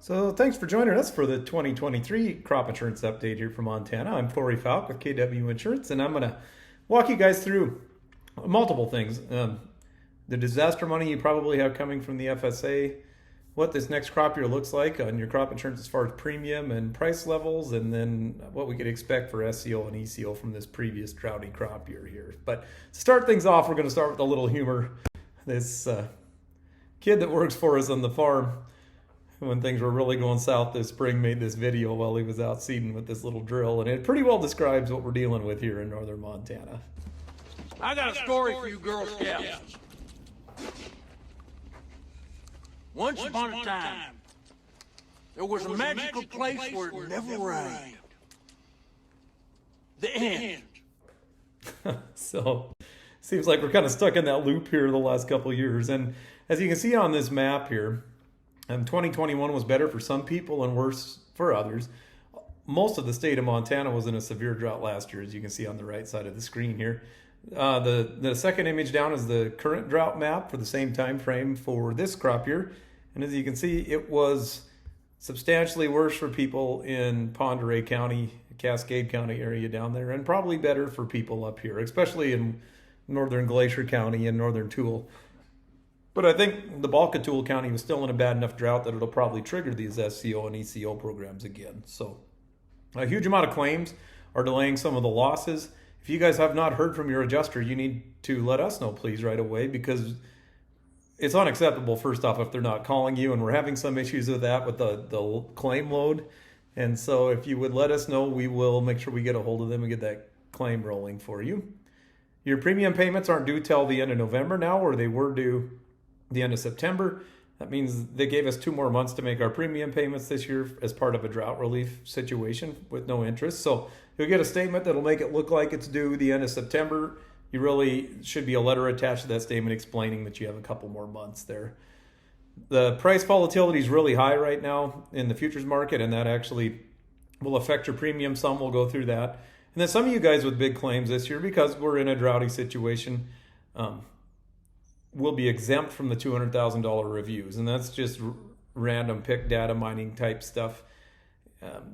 So thanks for joining us for the 2023 crop insurance update here from Montana. I'm Corey Falk with KW Insurance, and I'm going to walk you guys through multiple things. The disaster money you probably have coming from the FSA, what this next crop year looks like on your crop insurance as far as premium and price levels, and then what we could expect for SCO and ECO from this previous droughty crop year here. But to start things off, we're going to start with a little humor. This kid that works for us on the farm, when things were really going south this spring, made this video while he was out seeding with this little drill, and it pretty well describes what we're dealing with here in northern Montana. I got a story for you Girl Scouts. Once upon a time, there was a magical place where it never rained. The end. So, seems like we're kind of stuck in that loop here the last couple of years. And as you can see on this map here, 2021 was better for some people and worse for others. Most of the state of Montana was in a severe drought last year, as you can see on the right side of the screen here. The second image down is the current drought map for the same time frame for this crop year. And as you can see, it was substantially worse for people in Pend Oreille County, Cascade County area down there, and probably better for people up here, especially in northern Glacier County and northern Toole. But I think the bulk of Toole County was still in a bad enough drought that it'll probably trigger these SCO and ECO programs again. So a huge amount of claims are delaying some of the losses. If you guys have not heard from your adjuster, you need to let us know, please, right away, because it's unacceptable, first off, if they're not calling you, and we're having some issues with that with the claim load. And so if you would let us know, we will make sure we get a hold of them and get that claim rolling for you. Your premium payments aren't due till the end of November now, or they were due the end of September. That means they gave us 2 more months to make our premium payments this year as part of a drought relief situation with no interest. So you'll get a statement that'll make it look like it's due the end of September. You really should be a letter attached to that statement explaining that you have a couple more months there. The price volatility is really high right now in the futures market, and that actually will affect your premium some. We'll go through that. And then some of you guys with big claims this year, because we're in a droughty situation, will be exempt from the $200,000 reviews, and that's just random pick data mining type stuff.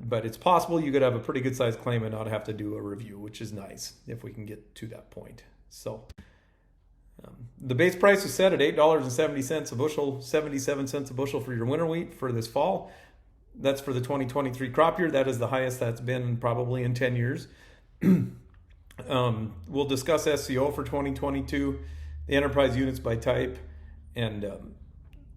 But it's possible you could have a pretty good sized claim and not have to do a review, which is nice if we can get to that point. So the base price is set at $8.70 a bushel, 77 cents a bushel for your winter wheat for this fall. That's for the 2023 crop year. That is the highest that's been probably in 10 years. We'll discuss SCO for 2022. The enterprise units by type, and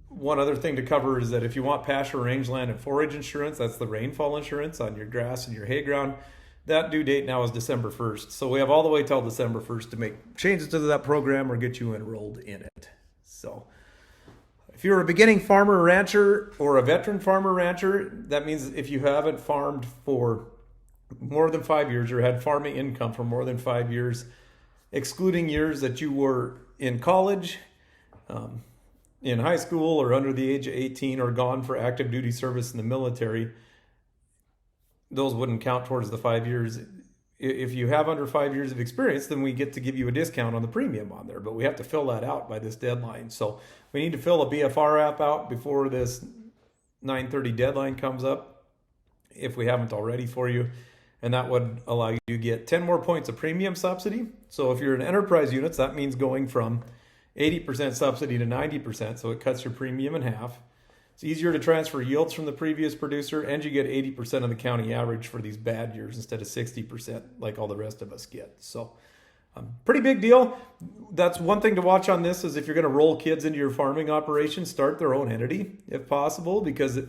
one other thing to cover is that if you want pasture, rangeland, and forage insurance, that's the rainfall insurance on your grass and your hay ground. That due date now is December 1st. So we have all the way till December 1st to make changes to that program or get you enrolled in it. So if you're a beginning farmer rancher or a veteran farmer rancher, that means if you haven't farmed for more than 5 years or had farming income for more than 5 years, excluding years that you were in college, in high school, or under the age of 18, or gone for active duty service in the military, those wouldn't count towards the 5 years. If you have under 5 years of experience, then we get to give you a discount on the premium on there, but we have to fill that out by this deadline. So we need to fill a BFR app out before this 9/30 deadline comes up, if we haven't already for you. And that would allow you to get 10 more points of premium subsidy. So if you're in enterprise units, that means going from 80% subsidy to 90%, so it cuts your premium in half. It's easier to transfer yields from the previous producer, and you get 80% of the county average for these bad years instead of 60% like all the rest of us get. So pretty big deal. That's one thing to watch on this, is if you're going to roll kids into your farming operation, start their own entity if possible, because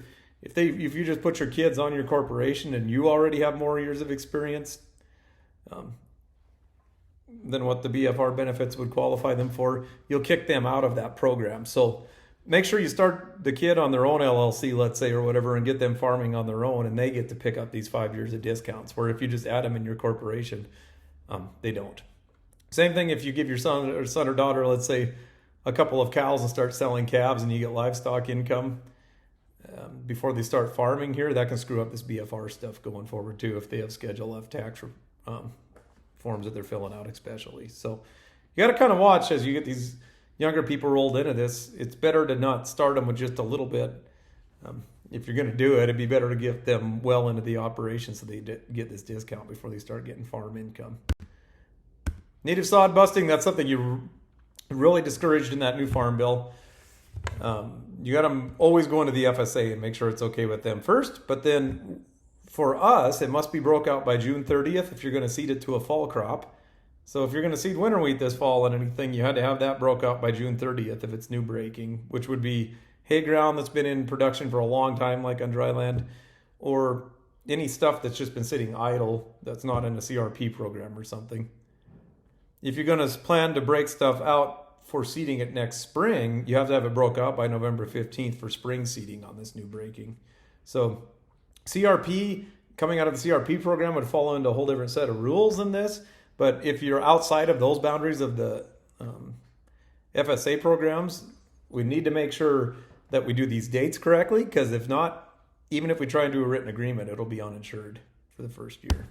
if you just put your kids on your corporation and you already have more years of experience than what the BFR benefits would qualify them for, you'll kick them out of that program. So make sure you start the kid on their own LLC, let's say, or whatever, and get them farming on their own, and they get to pick up these 5 years of discounts, where if you just add them in your corporation, they don't. Same thing if you give your son or daughter, let's say, a couple of cows and start selling calves, and you get livestock income before they start farming here, that can screw up this BFR stuff going forward too, if they have Schedule F tax forms that they're filling out especially. So you got to kind of watch as you get these younger people rolled into this. It's better to not start them with just a little bit If you're going to do it, it'd be better to get them well into the operation so they get this discount before they start getting farm income. Native sod busting, that's something you really discouraged in that new farm bill. You got to always go into the FSA and make sure it's okay with them first. But then for us, it must be broke out by June 30th if you're going to seed it to a fall crop. So if you're going to seed winter wheat this fall and anything, you had to have that broke out by June 30th if it's new breaking, which would be hay ground that's been in production for a long time, like on dry land, or any stuff that's just been sitting idle that's not in a CRP program or something. If you're going to plan to break stuff out for seeding it next spring, you have to have it broke out by November 15th for spring seeding on this new breaking. So CRP, coming out of the CRP program, would follow into a whole different set of rules than this. But if you're outside of those boundaries of the FSA programs, we need to make sure that we do these dates correctly, because if not, even if we try and do a written agreement, it'll be uninsured for the first year.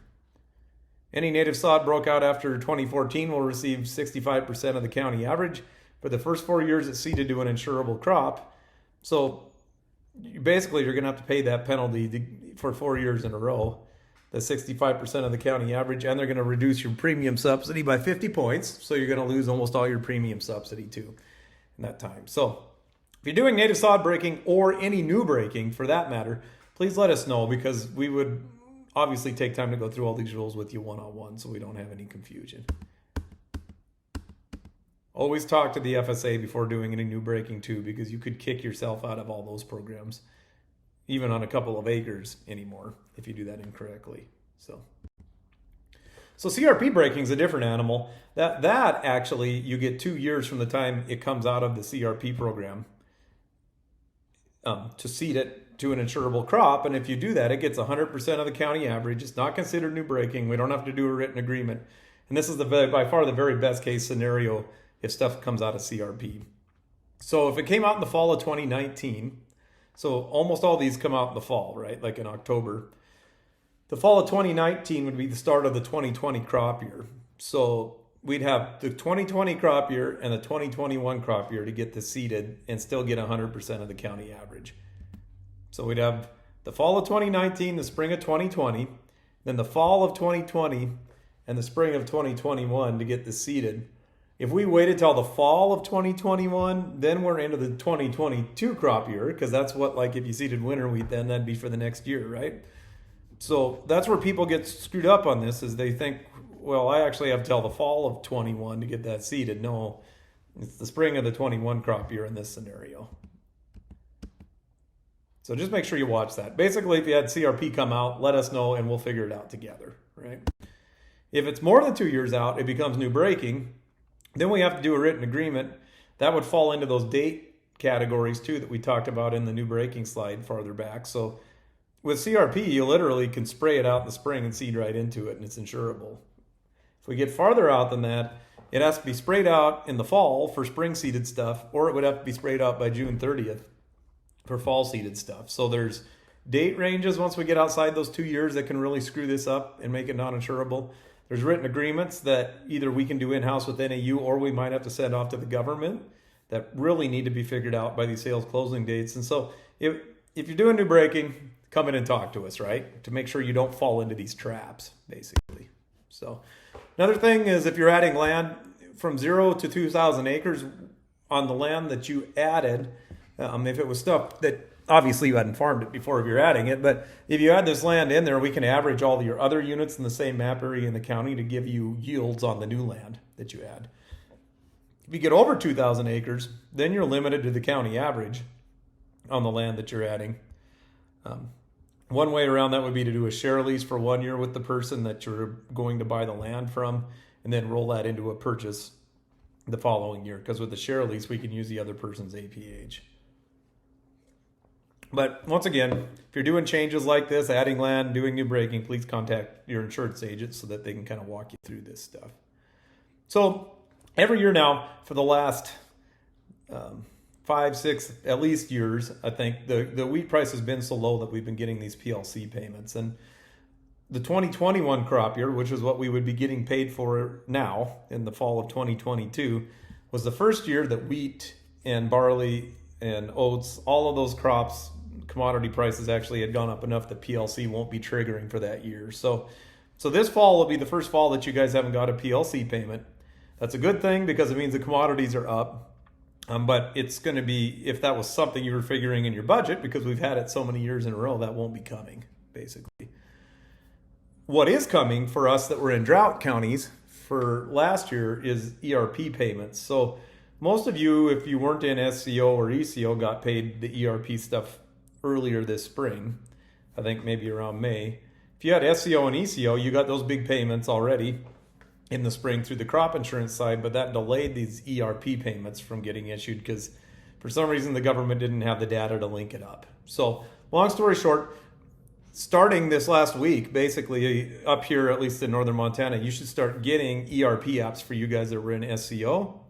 Any native sod broke out after 2014 will receive 65% of the county average, but the first 4 years it's seeded to an insurable crop. So basically you're going to have to pay that penalty for 4 years in a row, the 65% of the county average, and they're going to reduce your premium subsidy by 50 points. So you're going to lose almost all your premium subsidy too in that time. So if you're doing native sod breaking or any new breaking for that matter, please let us know, because we would obviously take time to go through all these rules with you one-on-one so we don't have any confusion. Always talk to the FSA before doing any new breaking too, because you could kick yourself out of all those programs, even on a couple of acres anymore, if you do that incorrectly. So CRP breaking is a different animal. That actually, you get 2 years from the time it comes out of the CRP program to seed it to an insurable crop. And if you do that, it gets 100% of the county average. It's not considered new breaking. We don't have to do a written agreement. And this is by far the very best case scenario if stuff comes out of CRP. So if it came out in the fall of 2019, so almost all these come out in the fall, right? Like in October. The fall of 2019 would be the start of the 2020 crop year. So we'd have the 2020 crop year and the 2021 crop year to get this seeded and still get 100% of the county average. So we'd have the fall of 2019, the spring of 2020, then the fall of 2020, and the spring of 2021 to get this seeded. If we waited till the fall of 2021, then we're into the 2022 crop year, because that's what, like, if you seeded winter wheat, then that'd be for the next year, right? So that's where people get screwed up on this, is they think, well, I actually have till the fall of 21 to get that seeded. No, it's the spring of the 21 crop year in this scenario. So just make sure you watch that. Basically, if you had CRP come out, let us know and we'll figure it out together, right? If it's more than 2 years out, it becomes new breaking. Then we have to do a written agreement. That would fall into those date categories too that we talked about in the new breaking slide farther back. So with CRP, you literally can spray it out in the spring and seed right into it, and it's insurable. If we get farther out than that, it has to be sprayed out in the fall for spring seeded stuff, or it would have to be sprayed out by June 30th for fall seeded stuff. So there's date ranges once we get outside those 2 years that can really screw this up and make it non-insurable. There's written agreements that either we can do in-house with NAU or we might have to send off to the government that really need to be figured out by these sales closing dates. And so if you're doing new breaking, come in and talk to us, right? To make sure you don't fall into these traps, basically. So another thing is, if you're adding land from 0 to 2,000 acres on the land that you added, if it was stuff that obviously you hadn't farmed it before if you're adding it, but if you add this land in there, we can average all your other units in the same map area in the county to give you yields on the new land that you add. If you get over 2,000 acres, then you're limited to the county average on the land that you're adding. One way around that would be to do a share lease for 1 year with the person that you're going to buy the land from, and then roll that into a purchase the following year. Because with the share lease, we can use the other person's APH. But once again, if you're doing changes like this, adding land, doing new breaking, please contact your insurance agent so that they can kind of walk you through this stuff. So every year now, for the last 5, 6, at least years, I think the wheat price has been so low that we've been getting these PLC payments. And the 2021 crop year, which is what we would be getting paid for now in the fall of 2022, was the first year that wheat and barley and oats, all of those crops commodity prices actually had gone up enough that PLC won't be triggering for that year. So this fall will be the first fall that you guys haven't got a PLC payment. That's a good thing because it means the commodities are up. But it's going to be, if that was something you were figuring in your budget, because we've had it so many years in a row, that won't be coming, basically. What is coming for us that were in drought counties for last year is ERP payments. So most of you, if you weren't in SCO or ECO, got paid the ERP stuff earlier this spring. I think maybe around May. If you had SCO and ECO, you got those big payments already in the spring through the crop insurance side, but that delayed these ERP payments from getting issued because for some reason the government didn't have the data to link it up. So long story short, starting this last week, basically up here, at least in northern Montana, you should start getting ERP apps for you guys that were in SCO.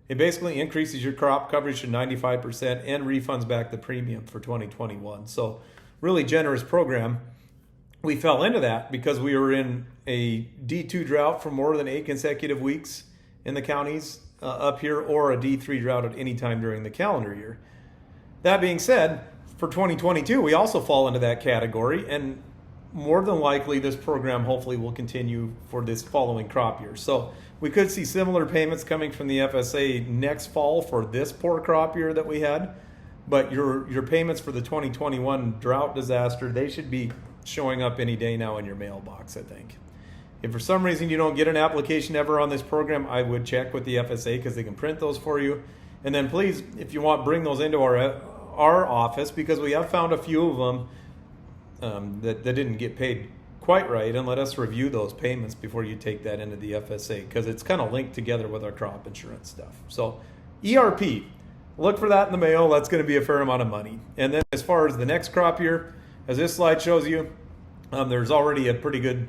It basically increases your crop coverage to 95% and refunds back the premium for 2021. So really generous program. We fell into that because we were in a D2 drought for more than 8 consecutive weeks in the counties up here, or a D3 drought at any time during the calendar year. That being said, for 2022, we also fall into that category, and more than likely this program hopefully will continue for this following crop year. So we could see similar payments coming from the FSA next fall for this poor crop year that we had, but your payments for the 2021 drought disaster, they should be showing up any day now in your mailbox, I think. If for some reason you don't get an application ever on this program, I would check with the FSA because they can print those for you. And then please, if you want, bring those into our office, because we have found a few of them that didn't get paid quite right, and let us review those payments before you take that into the FSA, because it's kind of linked together with our crop insurance stuff. So ERP, look for that in the mail. That's going to be a fair amount of money. And then as far as the next crop year, as this slide shows you, there's already a pretty good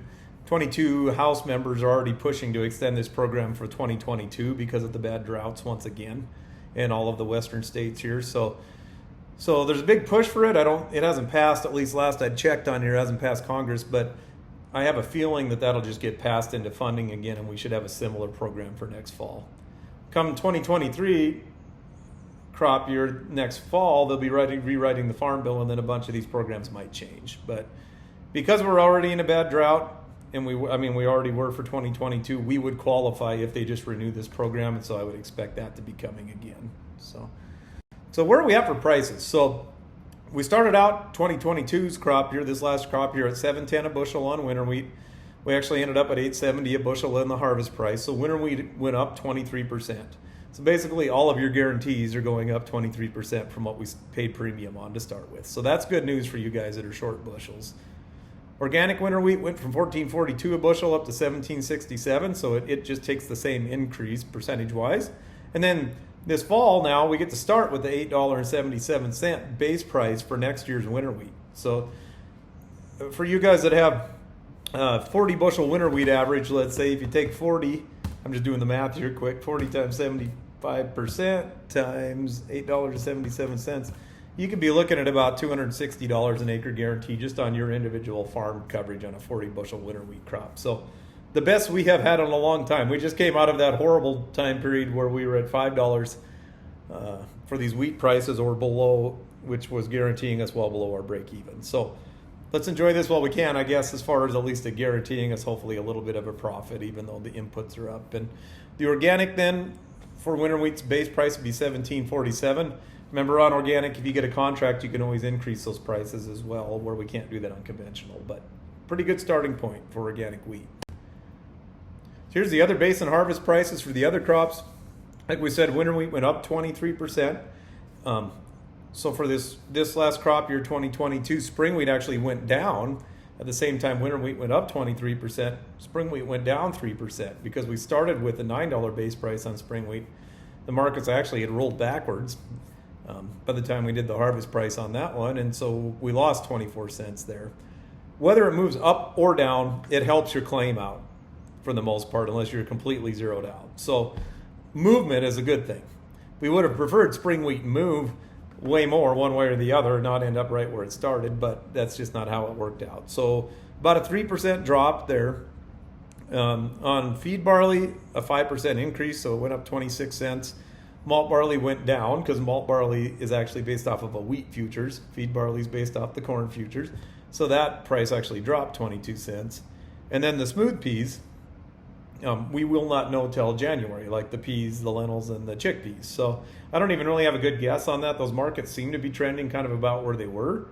22 House members are already pushing to extend this program for 2022 because of the bad droughts once again in all of the western states here. So there's a big push for it. It hasn't passed, at least last I checked on here, it hasn't passed Congress, but I have a feeling that that'll just get passed into funding again, and we should have a similar program for next fall. Come 2023 crop year next fall, they'll be rewriting the farm bill, and then a bunch of these programs might change. But because we're already in a bad drought, and we already were for 2022, we would qualify if they just renew this program, and so I would expect that to be coming again. So where are we at for prices? So we started out 2022's crop year, this last crop year, at $7.10 a bushel on winter wheat. We actually ended up at $8.70 a bushel in the harvest price. So winter wheat went up 23%. So basically all of your guarantees are going up 23% from what we paid premium on to start with. So that's good news for you guys that are short bushels. Organic winter wheat went from $14.42 a bushel up to $17.67, so it just takes the same increase percentage-wise. And then this fall now we get to start with the $8.77 base price for next year's winter wheat. So for you guys that have 40 bushel winter wheat average, let's say if you take 40, I'm just doing the math here quick, 40 times 75% times $8.77, you could be looking at about $260 an acre guarantee just on your individual farm coverage on a 40 bushel winter wheat crop. So the best we have had in a long time. We just came out of that horrible time period where we were at $5 for these wheat prices or below, which was guaranteeing us well below our break even. So let's enjoy this while we can, I guess, as far as at least guaranteeing us hopefully a little bit of a profit, even though the inputs are up. And the organic then for winter wheat's base price would be $17.47. Remember, on organic, if you get a contract, you can always increase those prices as well, where we can't do that on conventional. But pretty good starting point for organic wheat. Here's the other base and harvest prices for the other crops. Like we said, winter wheat went up 23%. So for this last crop year, 2022, spring wheat actually went down. At the same time, winter wheat went up 23%. Spring wheat went down 3% because we started with a $9 base price on spring wheat. The markets actually had rolled backwards by the time we did the harvest price on that one, and so we lost 24 cents there. Whether it moves up or down, it helps your claim out for the most part, unless you're completely zeroed out. So movement is a good thing. We would have preferred spring wheat move way more one way or the other, not end up right where it started, but that's just not how it worked out. So about a 3% drop there. On feed barley, a 5% increase, so it went up 26 cents. Malt barley went down because malt barley is actually based off of a wheat futures. Feed barley is based off the corn futures. So that price actually dropped 22 cents. And then the smooth peas, we will not know till January, like the peas, the lentils, and the chickpeas. So I don't even really have a good guess on that. Those markets seem to be trending kind of about where they were,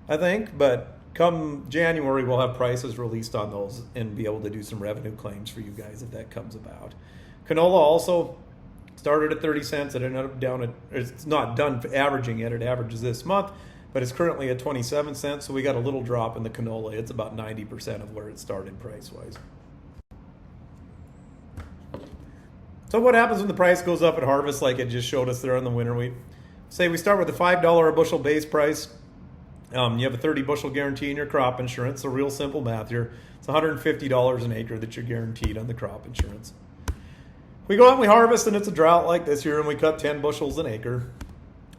I think. But come January, we'll have prices released on those and be able to do some revenue claims for you guys if that comes about. Canola also started at 30 cents. It ended up down at, it's not done averaging yet. It averages this month, but it's currently at 27 cents. So we got a little drop in the canola. It's about 90% of where it started price-wise. So what happens when the price goes up at harvest like it just showed us there on the winter wheat? Say we start with a $5 a bushel base price. You have a 30 bushel guarantee in your crop insurance. So real simple math here. It's $150 an acre that you're guaranteed on the crop insurance. We go out and we harvest and it's a drought like this year and we cut 10 bushels an acre.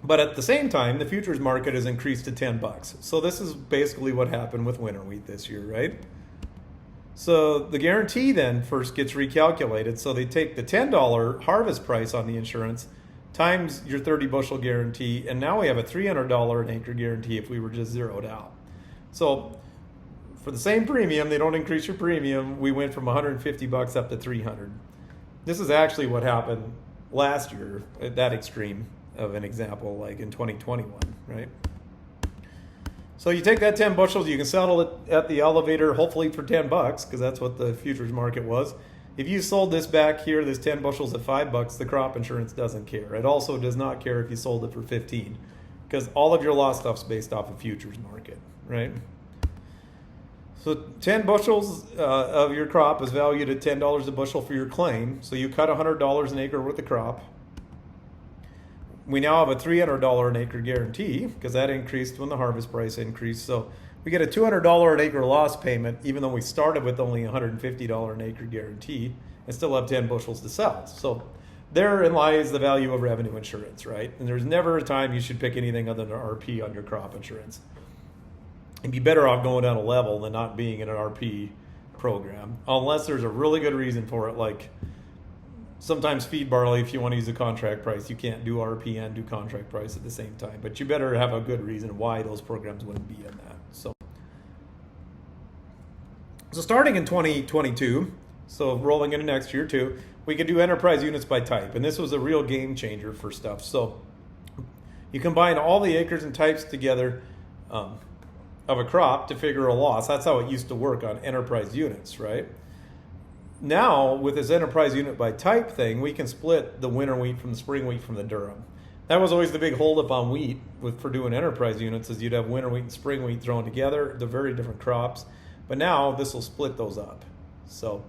But at the same time, the futures market has increased to $10. So this is basically what happened with winter wheat this year, right? So the guarantee then first gets recalculated. So they take the $10 harvest price on the insurance times your 30 bushel guarantee, and now we have a $300 an acre guarantee if we were just zeroed out. So for the same premium, they don't increase your premium. We went from $150 up to $300. This is actually what happened last year at that extreme of an example, like in 2021, right? So you take that 10 bushels, you can settle it at the elevator, hopefully for $10, because that's what the futures market was. If you sold this back here, this 10 bushels at $5, the crop insurance doesn't care. It also does not care if you sold it for 15, because all of your loss stuff's based off of futures market, right? So 10 bushels of your crop is valued at $10 a bushel for your claim. So you cut $100 an acre worth of crop. We now have a $300 an acre guarantee because that increased when the harvest price increased. So we get a $200 an acre loss payment, even though we started with only $150 an acre guarantee and still have 10 bushels to sell. So therein lies the value of revenue insurance, right? And there's never a time you should pick anything other than an RP on your crop insurance. You'd be better off going down a level than not being in an RP program, unless there's a really good reason for it, like sometimes feed barley, if you want to use a contract price, you can't do RP and do contract price at the same time. But you better have a good reason why those programs wouldn't be in that. So starting in 2022, so rolling into next year too, we could do enterprise units by type. And this was a real game changer for stuff. So you combine all the acres and types together of a crop to figure a loss. That's how it used to work on enterprise units, right? Now, with this enterprise unit by type thing, we can split the winter wheat from the spring wheat from the durum. That was always the big holdup on wheat for doing enterprise units, is you'd have winter wheat and spring wheat thrown together. They're very different crops. But now this will split those up. So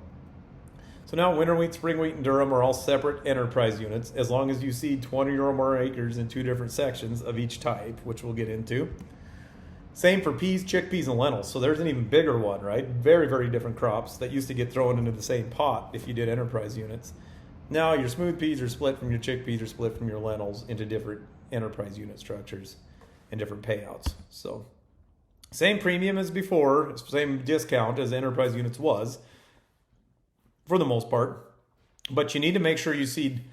now winter wheat, spring wheat, and durum are all separate enterprise units as long as you seed 20 or more acres in two different sections of each type, which we'll get into. Same for peas, chickpeas, and lentils. So there's an even bigger one, right? Very, very different crops that used to get thrown into the same pot if you did enterprise units. Now your smooth peas are split from your chickpeas are split from your lentils into different enterprise unit structures and different payouts. So same premium as before, same discount as enterprise units was for the most part. But you need to make sure you seed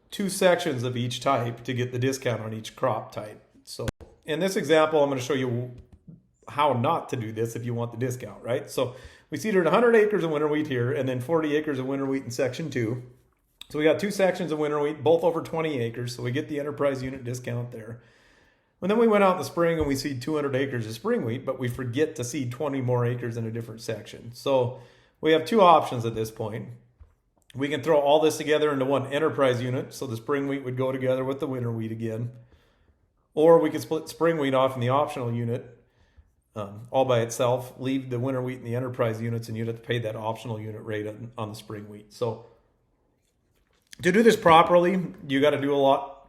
two sections of each type to get the discount on each crop type. So in this example, I'm going to show you how not to do this if you want the discount, right? So we seeded 100 acres of winter wheat here and then 40 acres of winter wheat in section 2. So we got two sections of winter wheat, both over 20 acres. So we get the enterprise unit discount there. And then we went out in the spring and we seed 200 acres of spring wheat, but we forget to seed 20 more acres in a different section. So we have two options at this point. We can throw all this together into one enterprise unit. So the spring wheat would go together with the winter wheat again. Or we could split spring wheat off in the optional unit all by itself, leave the winter wheat in the enterprise units, and you'd have to pay that optional unit rate on the spring wheat. So to do this properly, you got to do a lot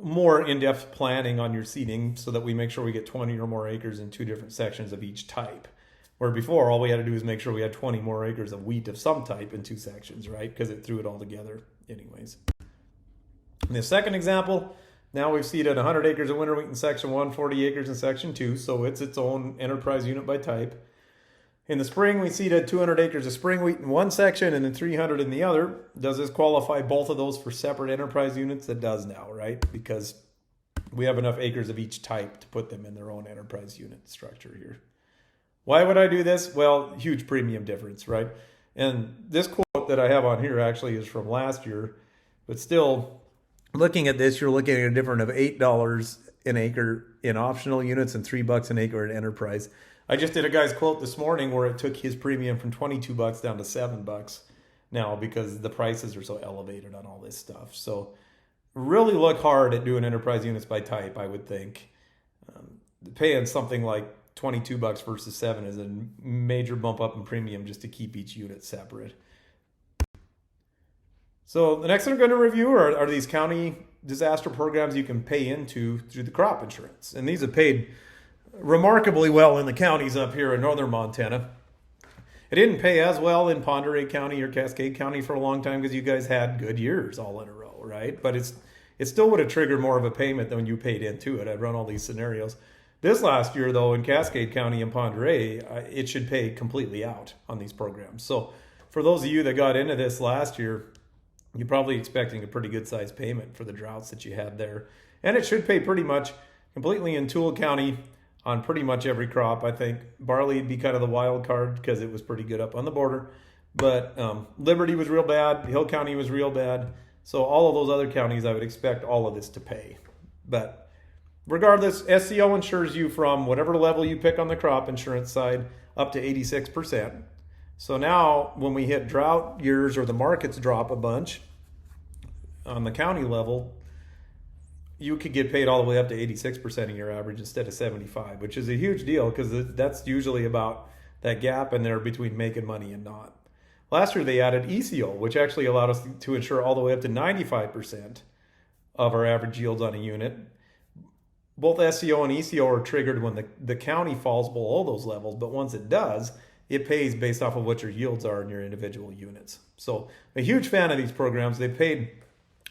more in-depth planning on your seeding so that we make sure we get 20 or more acres in two different sections of each type. Where before, all we had to do is make sure we had 20 more acres of wheat of some type in two sections, right? Because it threw it all together anyways. In the second example, now we've seeded 100 acres of winter wheat in section 1, 40 acres in section 2, so it's its own enterprise unit by type. In the spring, we seeded 200 acres of spring wheat in one section and then 300 in the other. Does this qualify both of those for separate enterprise units? It does now, right? Because we have enough acres of each type to put them in their own enterprise unit structure here. Why would I do this? Well, huge premium difference, right? And this quote that I have on here actually is from last year, but still, looking at this, you're looking at a difference of $8 an acre in optional units and $3 an acre in enterprise. I just did a guy's quote this morning where it took his premium from $22 down to $7 now because the prices are so elevated on all this stuff. So really look hard at doing enterprise units by type, I would think. Paying something like $22 versus $7 is a major bump up in premium just to keep each unit separate. So the next thing we're going to review are these county disaster programs you can pay into through the crop insurance. And these have paid remarkably well in the counties up here in northern Montana. It didn't pay as well in Pend Oreille County or Cascade County for a long time because you guys had good years all in a row, right? But it still would have triggered more of a payment than when you paid into it. I'd run all these scenarios. This last year, though, in Cascade County and Pend Oreille, it should pay completely out on these programs. So for those of you that got into this last year, you're probably expecting a pretty good sized payment for the droughts that you had there. And it should pay pretty much completely in Toole County on pretty much every crop. I think barley would be kind of the wild card because it was pretty good up on the border. But Liberty was real bad. Hill County was real bad. So all of those other counties, I would expect all of this to pay. But regardless, SCO insures you from whatever level you pick on the crop insurance side up to 86%. So now when we hit drought years or the markets drop a bunch on the county level, you could get paid all the way up to 86% of your average instead of 75, which is a huge deal because that's usually about that gap in there between making money and not. Last year they added ECO, which actually allowed us to insure all the way up to 95% of our average yields on a unit. Both SCO and ECO are triggered when the county falls below those levels, but once it does, it pays based off of what your yields are in your individual units. So a huge fan of these programs. They paid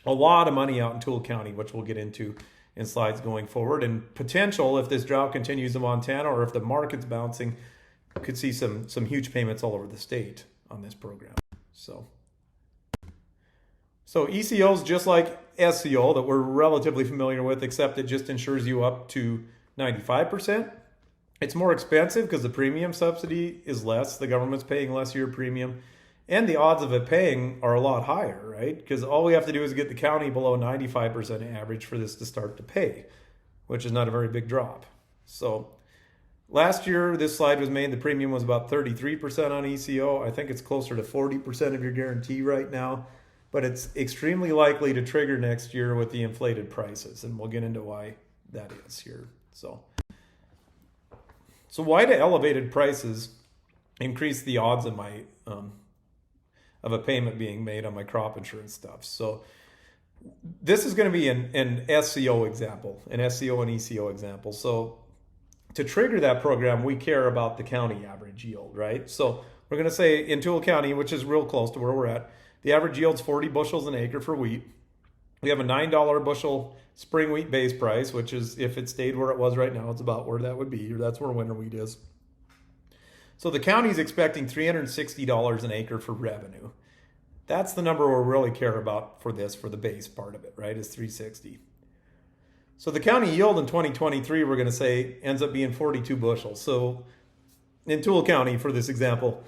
a lot of money out in Toole County, which we'll get into in slides going forward. And potential, if this drought continues in Montana or if the market's bouncing, could see some huge payments all over the state on this program. So ECO's just like SCO that we're relatively familiar with, except it just insures you up to 95%. It's more expensive because the premium subsidy is less. The government's paying less of your premium. And the odds of it paying are a lot higher, right? Because all we have to do is get the county below 95% average for this to start to pay, which is not a very big drop. So last year, this slide was made. The premium was about 33% on ECO. I think it's closer to 40% of your guarantee right now. But it's extremely likely to trigger next year with the inflated prices. And we'll get into why that is here. So why do elevated prices increase the odds of my of a payment being made on my crop insurance stuff? So this is going to be an SCO example, an SCO and ECO example. So to trigger that program, we care about the county average yield, right? So we're going to say in Toole County, which is real close to where we're at, the average yield's 40 bushels an acre for wheat. We have a $9 bushel spring wheat base price, which is, if it stayed where it was right now, it's about where that would be, or that's where winter wheat is. So the county's expecting $360 an acre for revenue. That's the number we really care about for this, for the base part of it, right, is 360. So the county yield in 2023, we're going to say, ends up being 42 bushels. So in Toole County, for this example,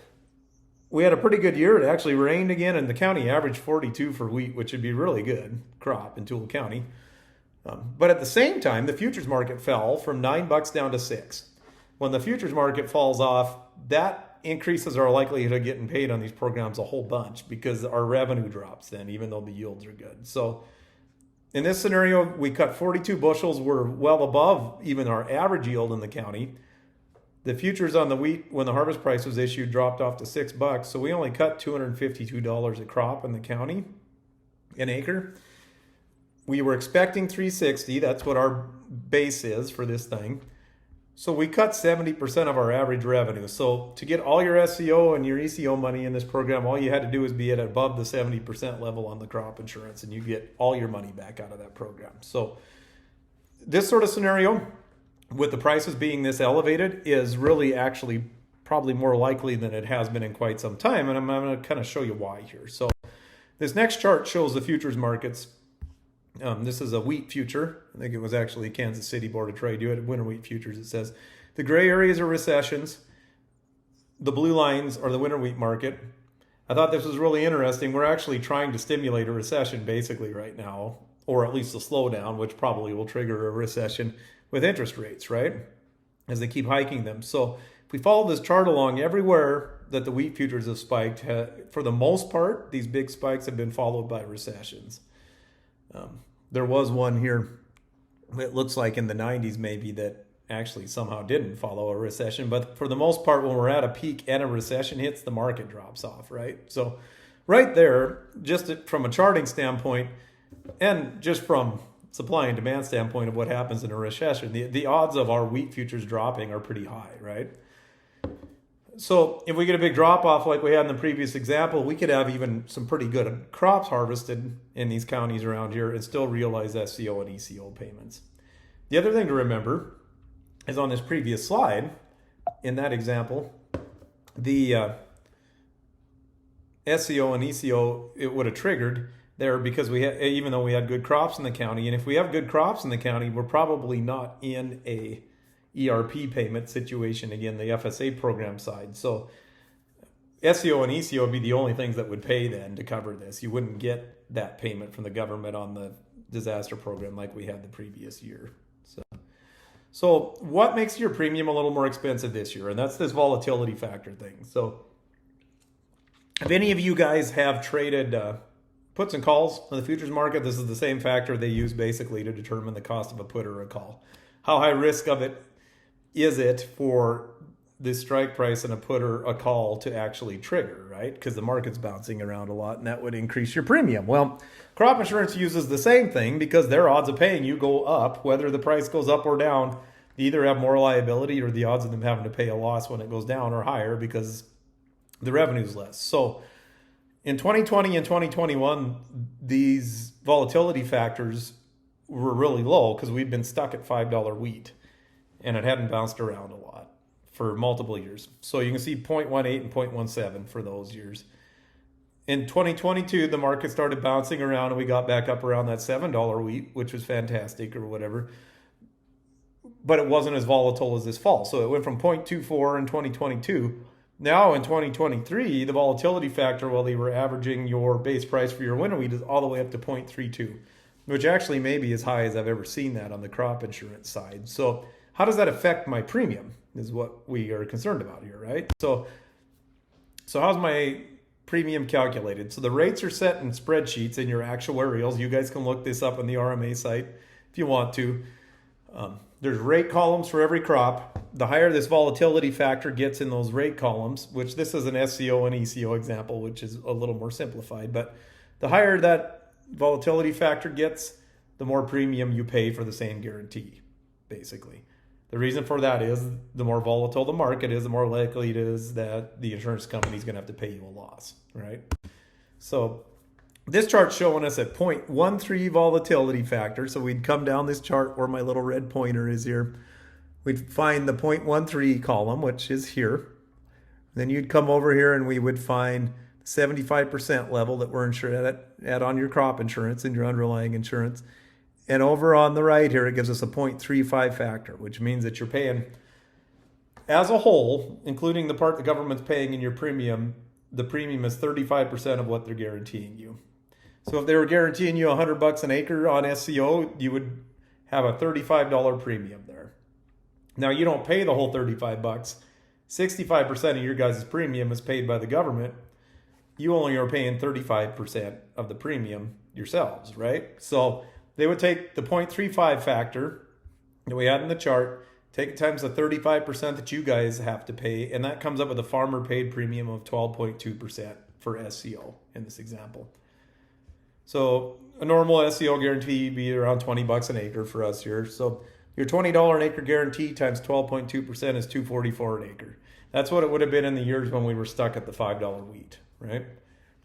we had a pretty good year. It actually rained again, and the county averaged 42 for wheat, which would be really good crop in Toole County. But at the same time, the futures market fell from $9 down to $6. When the futures market falls off, that increases our likelihood of getting paid on these programs a whole bunch because our revenue drops then, even though the yields are good. So in this scenario, we cut 42 bushels. We're well above even our average yield in the county. The futures on the wheat, when the harvest price was issued, dropped off to $6. So we only cut $252 a crop in the county, an acre. We were expecting $360. That's what our base is for this thing. So we cut 70% of our average revenue. So to get all your SCO and your ECO money in this program, all you had to do was be at above the 70% level on the crop insurance, and you get all your money back out of that program. So this sort of scenario, with the prices being this elevated, is really actually probably more likely than it has been in quite some time. And I'm going to kind of show you why here. So this next chart shows the futures markets. This is a wheat future. I think it was actually Kansas City Board of Trade. You had winter wheat futures. It says the gray areas are recessions. The blue lines are the winter wheat market. I thought this was really interesting. We're actually trying to stimulate a recession basically right now, or at least a slowdown, which probably will trigger a recession with interest rates, right? As they keep hiking them. So if we follow this chart along, everywhere that the wheat futures have spiked, for the most part, these big spikes have been followed by recessions. There was one here, it looks like in the 90s maybe, that actually somehow didn't follow a recession. But for the most part, when we're at a peak and a recession hits, the market drops off, right? So right there, just from a charting standpoint, and just from supply and demand standpoint of what happens in a recession, the odds of our wheat futures dropping are pretty high, right? So if we get a big drop off like we had in the previous example, we could have even some pretty good crops harvested in these counties around here and still realize SCO and ECO payments. The other thing to remember is on this previous slide, in that example, the SCO and ECO, it would have triggered there because even though we had good crops in the county, and if we have good crops in the county, we're probably not in a ERP payment situation, again, the FSA program side. So SCO and ECO would be the only things that would pay then to cover this. You wouldn't get that payment from the government on the disaster program like we had the previous year. So what makes your premium a little more expensive this year? And that's this volatility factor thing. So if any of you guys have traded puts and calls on the futures market, this is the same factor they use basically to determine the cost of a put or a call. How high risk of it is it for this strike price and a put or a call to actually trigger, right? Because the market's bouncing around a lot and that would increase your premium. Well, crop insurance uses the same thing because their odds of paying you go up, whether the price goes up or down. They either have more liability or the odds of them having to pay a loss when it goes down are higher because the revenue's less. So in 2020 and 2021, these volatility factors were really low because we'd been stuck at $5 wheat and it hadn't bounced around a lot for multiple years. So you can see 0.18 and 0.17 for those years. In 2022, the market started bouncing around and we got back up around that $7 wheat, which was fantastic or whatever. But it wasn't as volatile as this fall. So it went from 0.24 in 2022. Now in 2023, the volatility factor, while they were averaging your base price for your winter wheat, is all the way up to 0.32, which actually may be as high as I've ever seen that on the crop insurance side. So how does that affect my premium is what we are concerned about here, right? So how's my premium calculated? So the rates are set in spreadsheets in your actuarials. You guys can look this up on the RMA site if you want to. There's rate columns for every crop. The higher this volatility factor gets in those rate columns, which this is an SCO and ECO example, which is a little more simplified, but the higher that volatility factor gets, the more premium you pay for the same guarantee, basically. The reason for that is the more volatile the market is, the more likely it is that the insurance company is going to have to pay you a loss, right? So this chart's showing us at 0.13 volatility factor. So we'd come down this chart where my little red pointer is here. We'd find the 0.13 column, which is here. Then you'd come over here and we would find the 75% level that we're insured at on your crop insurance and your underlying insurance. And over on the right here, it gives us a 0.35 factor, which means that you're paying, as a whole, including the part the government's paying in your premium, the premium is 35% of what they're guaranteeing you. So if they were guaranteeing you $100 an acre on SCO, you would have a $35 premium there. Now you don't pay the whole $35. 65% of your guys' premium is paid by the government. You only are paying 35% of the premium yourselves, right? So they would take the 0.35 factor that we had in the chart, take it times the 35% that you guys have to pay, and that comes up with a farmer paid premium of 12.2% for SCO in this example. So a normal SCO guarantee would be around $20 an acre for us here. So your $20 an acre guarantee times 12.2% is $244 an acre. That's what it would have been in the years when we were stuck at the $5 wheat, right?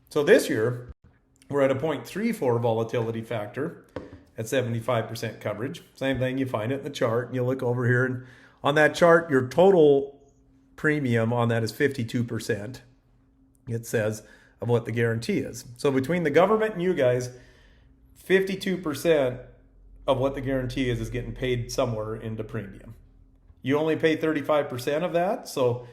So this year, we're at a 0.34 volatility factor at 75% coverage. Same thing, you find it in the chart. And you look over here, and on that chart, your total premium on that is 52%, it says, of what the guarantee is. So between the government and you guys, 52% of what the guarantee is getting paid somewhere into premium. You only pay 35% of that, so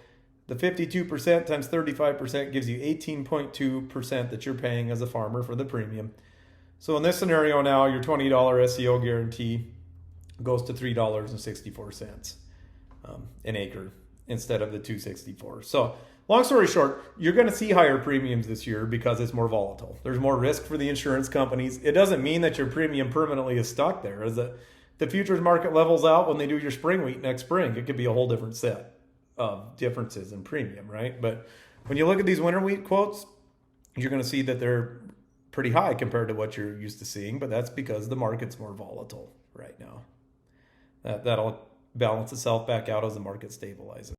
the 52% times 35% gives you 18.2% that you're paying as a farmer for the premium. So in this scenario now, your $20 SCO guarantee goes to $3.64 an acre instead of the $2.64. So long story short, you're going to see higher premiums this year because it's more volatile. There's more risk for the insurance companies. It doesn't mean that your premium permanently is stuck there. As the futures market levels out when they do your spring wheat next spring, it could be a whole different set of differences in premium, right? But when you look at these winter wheat quotes, you're going to see that they're pretty high compared to what you're used to seeing, but that's because the market's more volatile right now. That'll balance itself back out as the market stabilizes.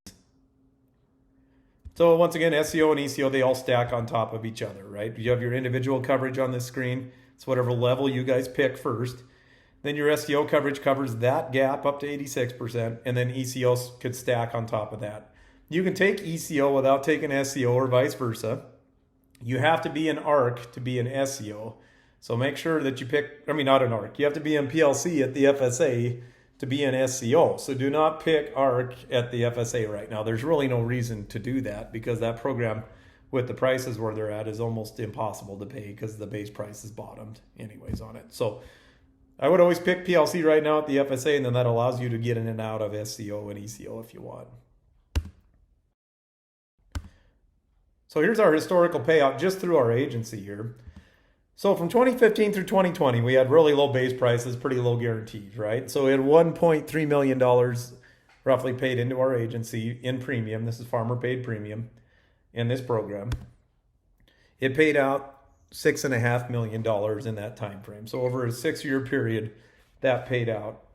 So once again, SCO and ECO, they all stack on top of each other, right? You have your individual coverage on this screen. It's whatever level you guys pick first. Then your SCO coverage covers that gap up to 86%, and then ECO could stack on top of that. You can take ECO without taking SCO or vice versa. You have to be an ARC to be an SCO. So make sure that you pick, not an ARC. You have to be in PLC at the FSA to be an SCO. So do not pick ARC at the FSA right now. There's really no reason to do that because that program with the prices where they're at is almost impossible to pay because the base price is bottomed anyways on it. So I would always pick PLC right now at the FSA, and then that allows you to get in and out of SCO and ECO if you want. So here's our historical payout just through our agency here. So from 2015 through 2020, we had really low base prices, pretty low guarantees, right? So we had $1.3 million roughly paid into our agency in premium. This is farmer paid premium in this program. It paid out $6.5 million in that time frame. So over a 6-year period, that paid out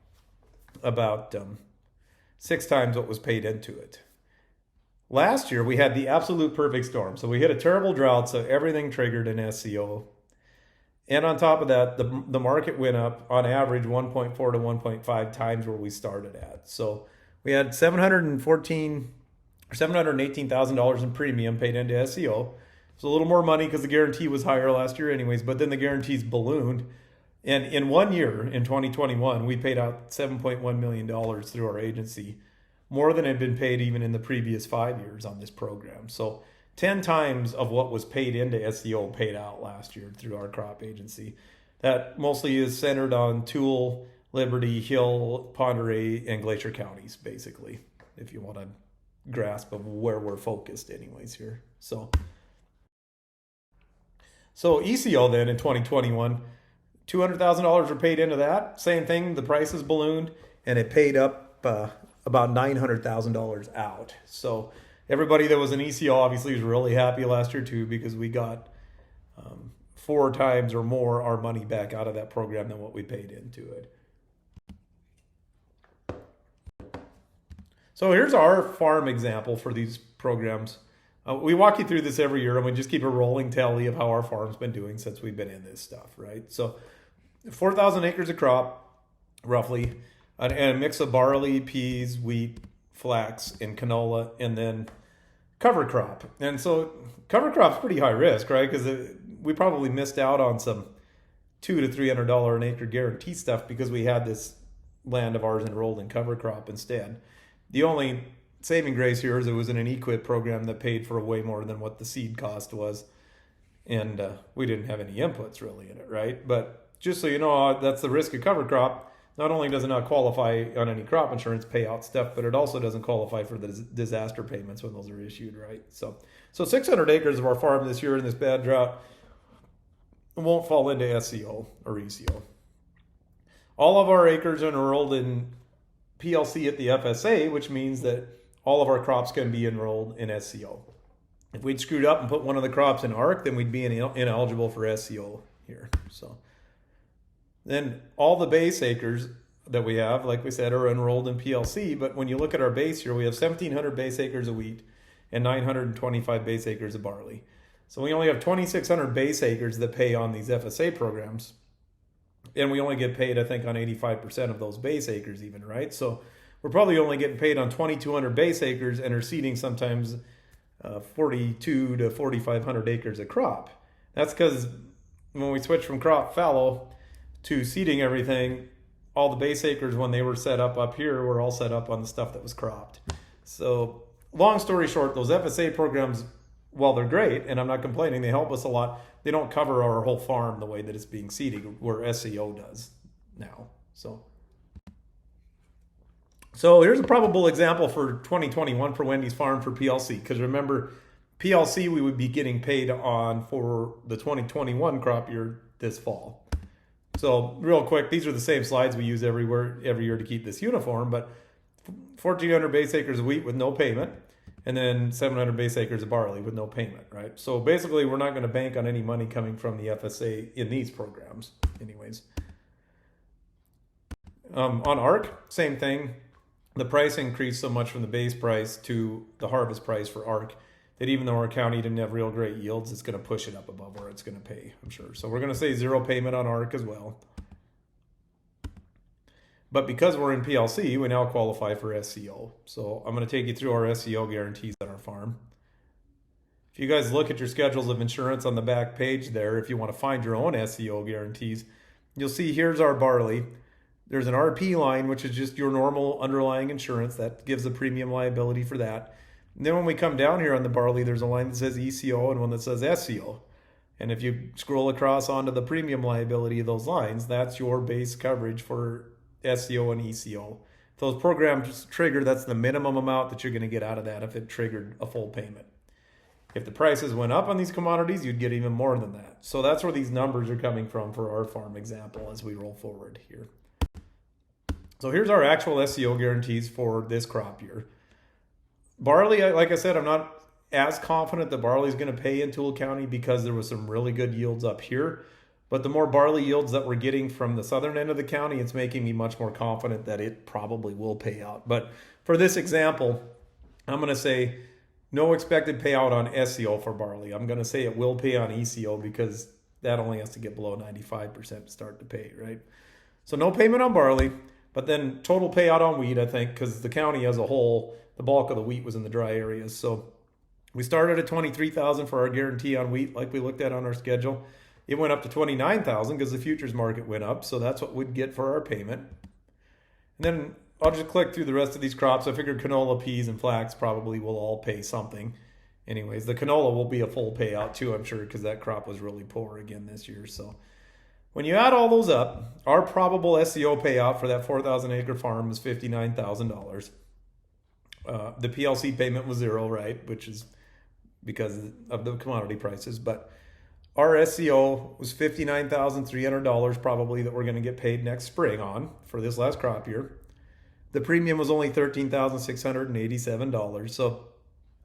about 6 times what was paid into it. Last year, we had the absolute perfect storm. So we hit a terrible drought, so everything triggered an SCO. And on top of that, the market went up on average 1.4 to 1.5 times where we started at. So we had $718,000 in premium paid into SCO. It's a little more money because the guarantee was higher last year anyways, but then the guarantees ballooned. And in 1 year, in 2021, we paid out $7.1 million through our agency, more than had been paid even in the previous 5 years on this program. So 10 times of what was paid into SCO paid out last year through our crop agency. That mostly is centered on Toole, Liberty, Hill, Ponderay, and Glacier counties, basically, if you want a grasp of where we're focused anyways here. So ECO then in 2021, $200,000 were paid into that. Same thing, the prices ballooned, and it paid up about $900,000 out. So everybody that was an ECO obviously was really happy last year too because we got 4 times or more our money back out of that program than what we paid into it. So here's our farm example for these programs. We walk you through this every year, and we just keep a rolling tally of how our farm's been doing since we've been in this stuff, right? So 4,000 acres of crop, roughly, and a mix of barley, peas, wheat, flax, and canola, and then cover crop. And so cover crop's pretty high risk, right? Because we probably missed out on some $200 to $300 an acre guarantee stuff because we had this land of ours enrolled in cover crop instead. The only saving grace here is it was in an equip program that paid for way more than what the seed cost was, and we didn't have any inputs really in it, right? But just so you know, that's the risk of cover crop. Not only does it not qualify on any crop insurance payout stuff, but it also doesn't qualify for the disaster payments when those are issued, right? So 600 acres of our farm this year in this bad drought won't fall into SCO or ECO. All of our acres are enrolled in PLC at the FSA, which means that all of our crops can be enrolled in SCO. If we'd screwed up and put one of the crops in ARC, then we'd be ineligible for SCO here. So then all the base acres that we have, like we said, are enrolled in PLC. But when you look at our base here, we have 1,700 base acres of wheat and 925 base acres of barley. So we only have 2,600 base acres that pay on these FSA programs. And we only get paid, I think, on 85% of those base acres even, right? So we're probably only getting paid on 2,200 base acres and are seeding sometimes 42 to 4,500 acres of crop. That's because when we switched from crop fallow to seeding everything, all the base acres when they were set up here were all set up on the stuff that was cropped. So long story short, those FSA programs, while they're great, and I'm not complaining, they help us a lot, they don't cover our whole farm the way that it's being seeded, where SCO does now. So here's a probable example for 2021 for Wendy's Farm for PLC. Because remember, PLC we would be getting paid on for the 2021 crop year this fall. So real quick, these are the same slides we use every year to keep this uniform. But 1,400 base acres of wheat with no payment, and then 700 base acres of barley with no payment, right? So basically, we're not going to bank on any money coming from the FSA in these programs, anyways. On ARC, same thing. The price increased so much from the base price to the harvest price for ARC that even though our county didn't have real great yields, it's going to push it up above where it's going to pay, I'm sure. So we're going to say zero payment on ARC as well. But because we're in PLC, we now qualify for SCO. So I'm going to take you through our SCO guarantees at our farm. If you guys look at your schedules of insurance on the back page there, if you want to find your own SCO guarantees, you'll see here's our barley. There's an RP line, which is just your normal underlying insurance. That gives the premium liability for that. And then when we come down here on the barley, there's a line that says ECO and one that says SCO. And if you scroll across onto the premium liability of those lines, that's your base coverage for SCO and ECO. If those programs trigger, that's the minimum amount that you're going to get out of that if it triggered a full payment. If the prices went up on these commodities, you'd get even more than that. So that's where these numbers are coming from for our farm example as we roll forward here. So here's our actual SCO guarantees for this crop year. Barley, like I said, I'm not as confident that barley is going to pay in Toole County because there was some really good yields up here. But the more barley yields that we're getting from the southern end of the county, it's making me much more confident that it probably will pay out. But for this example, I'm going to say no expected payout on SCO for barley. I'm going to say it will pay on ECO because that only has to get below 95% to start to pay, right? So no payment on barley. But then total payout on wheat, I think, because the county as a whole, the bulk of the wheat was in the dry areas. So we started at $23,000 for our guarantee on wheat, like we looked at on our schedule. It went up to $29,000 because the futures market went up. So that's what we'd get for our payment. And then I'll just click through the rest of these crops. I figured canola, peas, and flax probably will all pay something. Anyways, the canola will be a full payout too, I'm sure, because that crop was really poor again this year. So when you add all those up, our probable SCO payout for that 4,000 acre farm was $59,000. The PLC payment was zero, right? Which is because of the commodity prices. But our SCO was $59,300 probably that we're going to get paid next spring on for this last crop year. The premium was only $13,687. So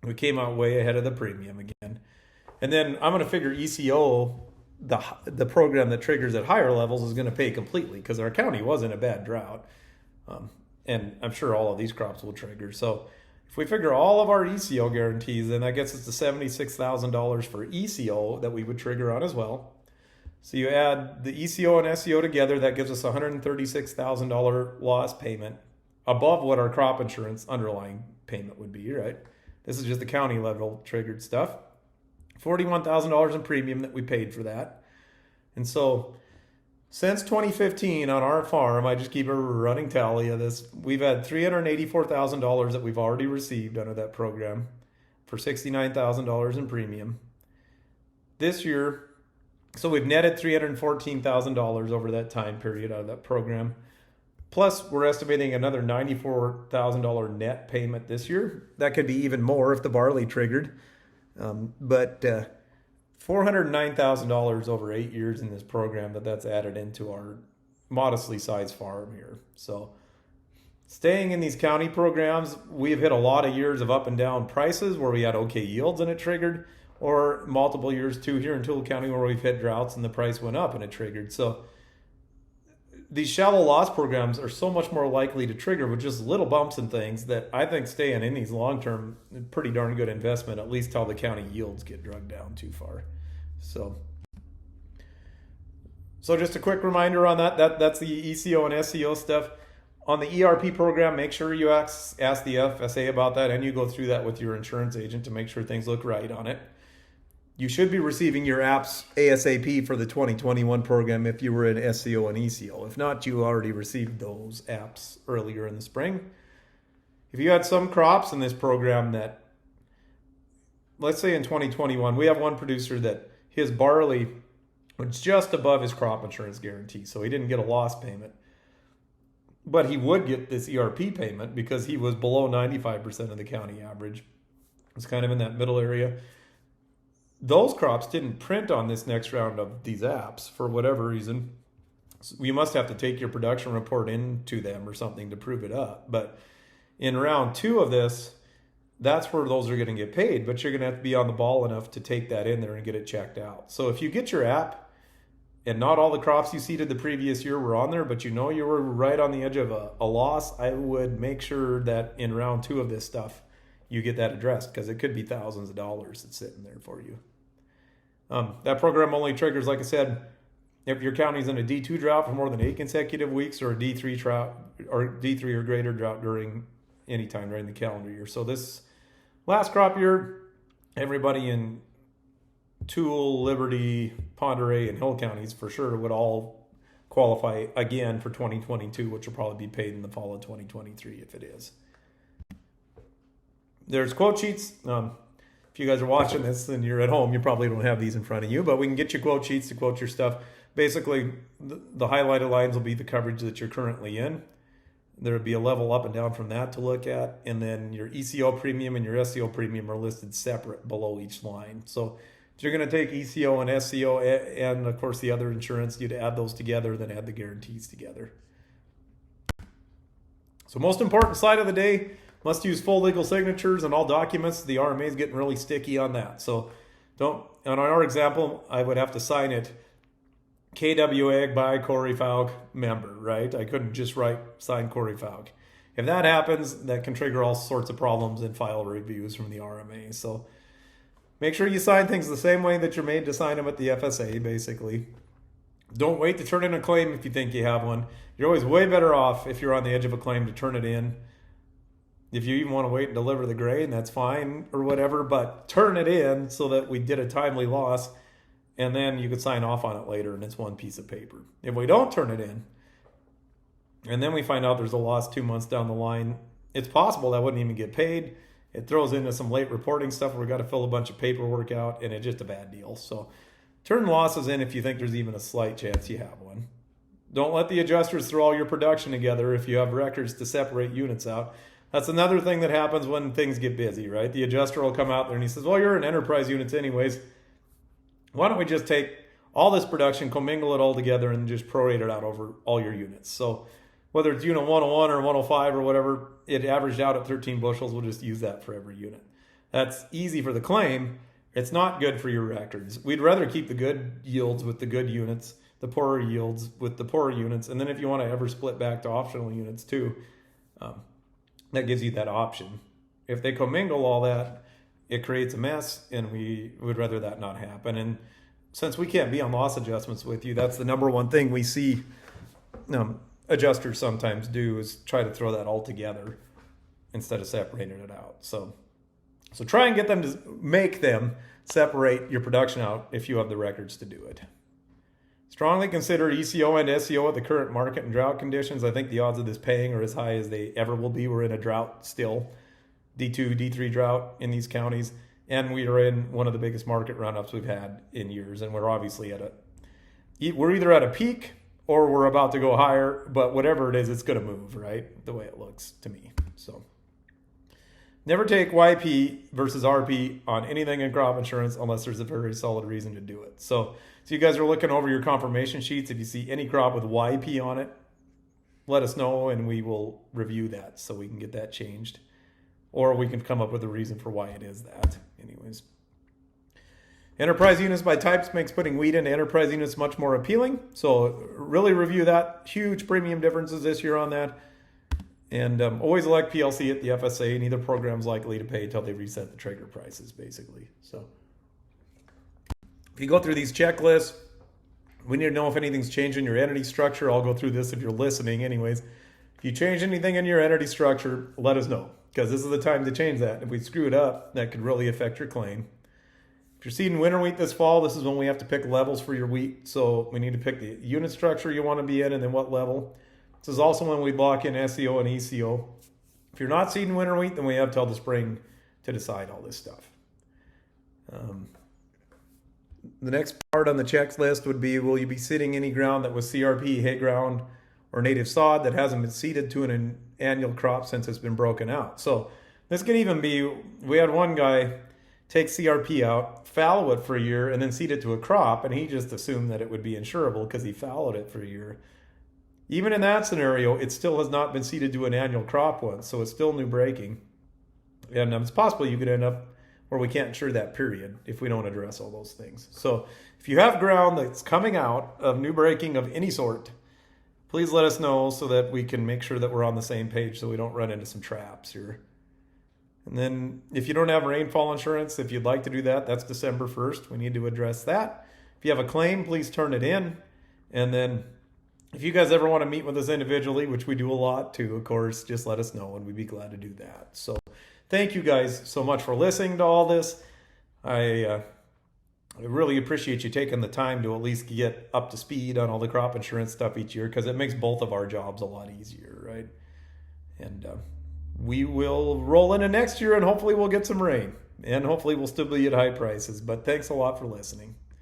we came out way ahead of the premium again. And then I'm going to figure ECO, the program that triggers at higher levels, is going to pay completely because our county was in a bad drought. And I'm sure all of these crops will trigger. So if we figure all of our ECO guarantees, then that gets us to $76,000 for ECO that we would trigger on as well. So you add the ECO and SCO together, that gives us a $136,000 loss payment above what our crop insurance underlying payment would be, right? This is just the county level triggered stuff. $41,000 in premium that we paid for that. And so since 2015 on our farm, I just keep a running tally of this. We've had $384,000 that we've already received under that program for $69,000 in premium. This year, so we've netted $314,000 over that time period out of that program. Plus, we're estimating another $94,000 net payment this year. That could be even more if the barley triggered. But $409,000 over 8 years in this program that's added into our modestly sized farm here. So staying in these county programs, we've hit a lot of years of up and down prices where we had okay yields and it triggered, or multiple years too here in Toole County where we've hit droughts and the price went up and it triggered. So these shallow loss programs are so much more likely to trigger with just little bumps and things that I think staying in these long-term, pretty darn good investment, at least till the county yields get drugged down too far. So just a quick reminder on that's the ECO and SCO stuff. On the ERP program, make sure you ask the FSA about that, and you go through that with your insurance agent to make sure things look right on it. You should be receiving your apps ASAP for the 2021 program if you were in SCO and ECO. If not, you already received those apps earlier in the spring. If you had some crops in this program that, let's say in 2021, we have one producer that his barley was just above his crop insurance guarantee, so he didn't get a loss payment. But he would get this ERP payment because he was below 95% of the county average. It's kind of in that middle area. Those crops didn't print on this next round of these apps for whatever reason. So you must have to take your production report into them or something to prove it up. But in round 2 of this, that's where those are going to get paid. But you're going to have to be on the ball enough to take that in there and get it checked out. So if you get your app, and not all the crops you seeded the previous year were on there, but you know you were right on the edge of a loss, I would make sure that in round 2 of this stuff, you get that addressed, because it could be thousands of dollars that's sitting there for you. That program only triggers, like I said, if your county's in a D2 drought for more than 8 consecutive weeks, or a D3 drought, or D3 or greater drought during any time during the calendar year. So this last crop year, everybody in Toole, Liberty, Ponderay, and Hill counties for sure would all qualify again for 2022, which will probably be paid in the fall of 2023 if it is. There's quote sheets. If you guys are watching this and you're at home, you probably don't have these in front of you, but we can get you quote sheets to quote your stuff. Basically, the highlighted lines will be the coverage that you're currently in. There would be a level up and down from that to look at, and then your ECO premium and your SCO premium are listed separate below each line. So if you're going to take ECO and SCO and, of course, the other insurance, you'd add those together, then add the guarantees together. So most important slide of the day, must use full legal signatures on all documents. The RMA is getting really sticky on that. So on our example, I would have to sign it KW Ag by Corey Falk member, right? I couldn't just sign Corey Falk. If that happens, that can trigger all sorts of problems and file reviews from the RMA. So make sure you sign things the same way that you're made to sign them at the FSA, basically. Don't wait to turn in a claim if you think you have one. You're always way better off if you're on the edge of a claim to turn it in. If you even want to wait and deliver the grain, that's fine or whatever, but turn it in so that we did a timely loss, and then you could sign off on it later and it's one piece of paper. If we don't turn it in, and then we find out there's a loss 2 months down the line, it's possible that wouldn't even get paid. It throws into some late reporting stuff where we've got to fill a bunch of paperwork out, and it's just a bad deal. So turn losses in if you think there's even a slight chance you have one. Don't let the adjusters throw all your production together if you have records to separate units out. That's another thing that happens when things get busy, right? The adjuster will come out there and he says, well, you're in enterprise units anyways. Why don't we just take all this production, commingle it all together, and just prorate it out over all your units? So whether it's unit 101 or 105 or whatever, it averaged out at 13 bushels. We'll just use that for every unit. That's easy for the claim. It's not good for your records. We'd rather keep the good yields with the good units, the poorer yields with the poorer units. And then if you want to ever split back to optional units too, that gives you that option. If they commingle all that, it creates a mess, and we would rather that not happen. And since we can't be on loss adjustments with you, that's the number one thing we see adjusters sometimes do, is try to throw that all together instead of separating it out. So try and get them to make them separate your production out if you have the records to do it. Strongly consider ECO and SCO at the current market and drought conditions. I think the odds of this paying are as high as they ever will be. We're in a drought still, D2, D3 drought in these counties, and we are in one of the biggest market run-ups we've had in years, and we're obviously we're either at a peak or we're about to go higher, but whatever it is, it's going to move, right? The way it looks to me. So never take YP versus RP on anything in crop insurance unless there's a very solid reason to do it. So you guys are looking over your confirmation sheets. If you see any crop with YP on it, let us know and we will review that so we can get that changed. Or we can come up with a reason for why it is that. Anyways. Enterprise units by types makes putting wheat into enterprise units much more appealing. So really review that. Huge premium differences this year on that. And always elect PLC at the FSA. Neither program's likely to pay until they reset the trigger prices, basically. So if you go through these checklists, we need to know if anything's changed in your entity structure. I'll go through this if you're listening anyways. If you change anything in your entity structure, let us know, because this is the time to change that. If we screw it up, that could really affect your claim. If you're seeding winter wheat this fall, this is when we have to pick levels for your wheat. So we need to pick the unit structure you want to be in and then what level. This is also when we block in SCO and ECO. If you're not seeding winter wheat, then we have till the spring to decide all this stuff. The next part on the checklist would be, will you be seeding any ground that was CRP, hay ground, or native sod that hasn't been seeded to an annual crop since it's been broken out? So this could even be, we had one guy take CRP out, fallow it for a year, and then seed it to a crop, and he just assumed that it would be insurable because he fallowed it for a year. Even in that scenario, it still has not been seeded to an annual crop once, so it's still new breaking. And it's possible you could end up where we can't insure that period if we don't address all those things. So if you have ground that's coming out of new breaking of any sort, please let us know so that we can make sure that we're on the same page so we don't run into some traps here. And then if you don't have rainfall insurance, if you'd like to do that, that's December 1st. We need to address that. If you have a claim, please turn it in. And then if you guys ever want to meet with us individually, which we do a lot too, of course, just let us know and we'd be glad to do that. So thank you guys so much for listening to all this. I really appreciate you taking the time to at least get up to speed on all the crop insurance stuff each year, because it makes both of our jobs a lot easier, right? And we will roll into next year and hopefully we'll get some rain and hopefully we'll still be at high prices. But thanks a lot for listening.